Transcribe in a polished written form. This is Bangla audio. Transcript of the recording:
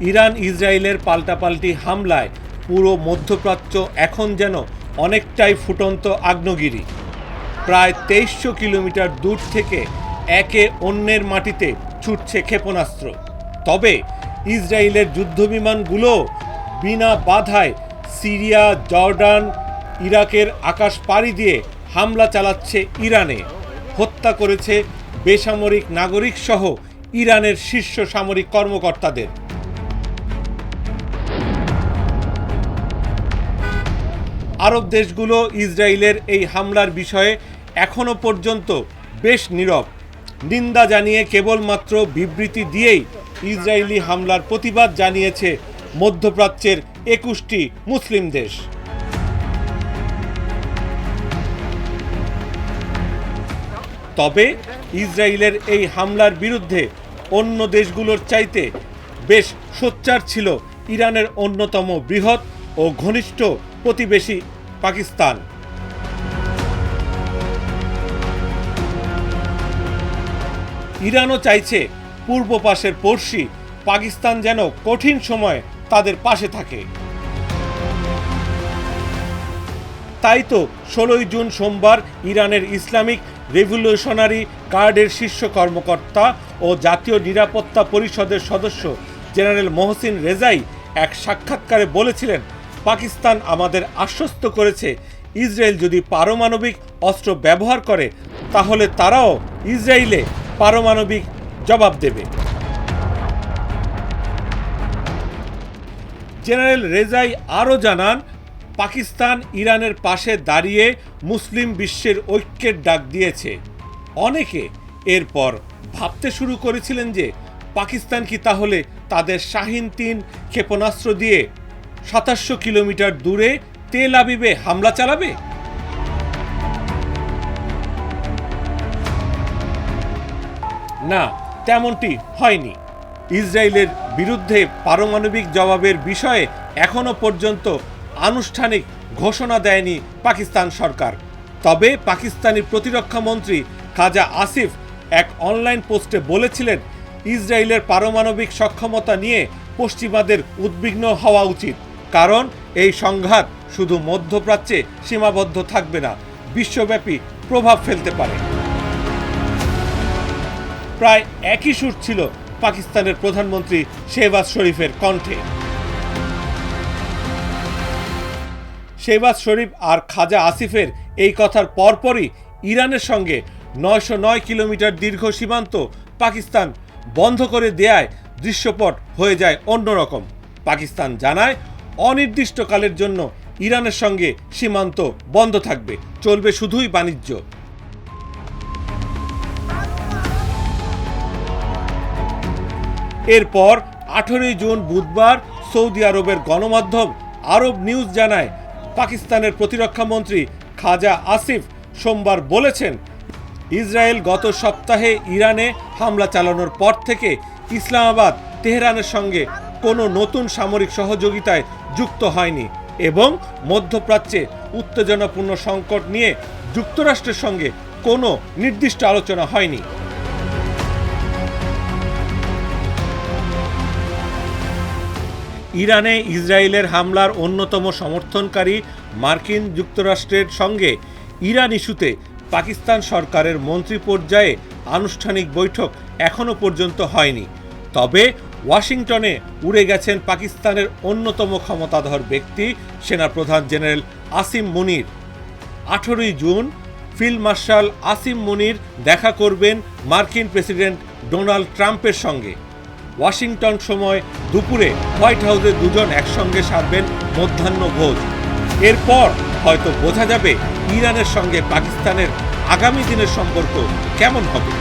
ইরান ইসরায়েলের পাল্টাপাল্টি হামলায় পুরো মধ্যপ্রাচ্য এখন যেন অনেকটাই ফুটন্ত আগ্নেয়গিরি। প্রায় 2300 কিলোমিটার দূর থেকে একে অন্যের মাটিতে ছুটছে ক্ষেপণাস্ত্র। তবে ইসরায়েলের যুদ্ধবিমানগুলো বিনা বাধায় সিরিয়া, জর্ডান, ইরাকের আকাশ পাড়ি দিয়ে হামলা চালাচ্ছে ইরানে, হত্যা করেছে বেসামরিক নাগরিক সহ ইরানের শীর্ষ সামরিক কর্মকর্তাদের। আরব দেশগুলো ইসরায়েলের এই হামলার বিষয়ে এখনো পর্যন্ত বেশ নীরব। নিন্দা জানিয়ে কেবলমাত্র বিবৃতি দিয়েই ইসরায়েলি হামলার প্রতিবাদ জানিয়েছে মধ্যপ্রাচ্যের 21টি মুসলিম দেশ। তবে ইসরায়েলের এই হামলার বিরুদ্ধে অন্য দেশগুলোর চাইতে বেশ সোচ্চার ছিল ইরানের অন্যতম বৃহৎ ও ঘনিষ্ঠ প্রতিবেশী পাকিস্তান। ইরানও চাইছে পূর্ব পাশের পড়শি পাকিস্তান যেন কঠিন সময়ে তাদের পাশে থাকে। তাই তো 16 জুন সোমবার ইরানের ইসলামিক রেভলিউশনারি গার্ডের শীর্ষ কর্মকর্তা ও জাতীয় নিরাপত্তা পরিষদের সদস্য জেনারেল মোহসিন রেজাই এক সাক্ষাৎকারে বলেছিলেন, পাকিস্তান আমাদের আশ্বস্ত করেছে ইসরায়েল যদি পারমাণবিক অস্ত্র ব্যবহার করে তাহলে তারাও ইসরায়েলে পারমাণবিক জবাব দেবে। জেনারেল রেজাই আরও জানান, পাকিস্তান ইরানের পাশে দাঁড়িয়ে মুসলিম বিশ্বের ঐক্যের ডাক দিয়েছে। অনেকে এরপর ভাবতে শুরু করেছিলেন যে পাকিস্তান কি তাহলে তাদের শাহিন-3 ক্ষেপণাস্ত্র দিয়ে 2700 কিলোমিটার দূরে তেল আবিবে হামলা চালাবে। না, তেমনটি হয়নি। ইসরায়েলের বিরুদ্ধে পারমাণবিক জবাবের বিষয়ে এখনো পর্যন্ত আনুষ্ঠানিক ঘোষণা দেয়নি পাকিস্তান সরকার। তবে পাকিস্তানি প্রতিরক্ষা মন্ত্রী খাজা আসিফ এক অনলাইন পোস্টে বলেছিলেন, ইসরায়েলের পারমাণবিক সক্ষমতা নিয়ে পশ্চিমাদের উদ্বিগ্ন হওয়া উচিত, কারণ এই সংঘাত শুধু মধ্যপ্রাচ্যে সীমাবদ্ধ থাকবে না, বিশ্বব্যাপী প্রভাব ফেলতে পারে। প্রায় একই সুর ছিল পাকিস্তানের প্রধানমন্ত্রী শেহবাজ শরীফের কণ্ঠে। শেহবাজ শরীফ আর খাজা আসিফের এই কথার পরপরই ইরানের সঙ্গে 909 কিলোমিটার দীর্ঘ সীমান্ত পাকিস্তান বন্ধ করে দেয়ায় দৃশ্যপট হয়ে যায় অন্যরকম। পাকিস্তান জানায়, অনির্দিষ্টকালের জন্য ইরানের সঙ্গে সীমান্ত বন্ধ থাকবে, চলবে শুধুই বাণিজ্য। এরপর 18 জুন বুধবার সৌদি আরবের গণমাধ্যম আরব নিউজ জানায়, পাকিস্তানের প্রতিরক্ষা মন্ত্রী খাজা আসিফ সোমবার বলেছেন, ইসরায়েল গত সপ্তাহে ইরানে হামলা চালানোর পর থেকে ইসলামাবাদ তেহরানের সঙ্গে কোনো নতুন সামরিক সহযোগিতায় যুক্ত হয়নি এবং মধ্যপ্রাচ্যে উত্তেজনাপূর্ণ সংকট নিয়ে যুক্তরাষ্ট্রের সঙ্গে কোনো নির্দিষ্ট আলোচনা হয়নি। ইরানে ইসরায়েলের হামলার অন্যতম সমর্থনকারী মার্কিন যুক্তরাষ্ট্রের সঙ্গে ইরান ইস্যুতে পাকিস্তান সরকারের মন্ত্রী পর্যায়ে আনুষ্ঠানিক বৈঠক এখনও পর্যন্ত হয়নি। তবে ওয়াশিংটনে উড়ে গেছেন পাকিস্তানের অন্যতম ক্ষমতাধর ব্যক্তি সেনাপ্রধান জেনারেল আসিম মুনির। 18 জুন ফিল্ড মার্শাল আসিম মুনির দেখা করবেন মার্কিন প্রেসিডেন্ট ডোনাল্ড ট্রাম্পের সঙ্গে। ওয়াশিংটন সময় দুপুরে হোয়াইট হাউসে দুজন একসঙ্গে সারবেন মধ্যাহ্ন ভোজ। এরপর হয়তো বোঝা যাবে ইরানের সঙ্গে পাকিস্তানের আগামী দিনের সম্পর্ক কেমন হবে।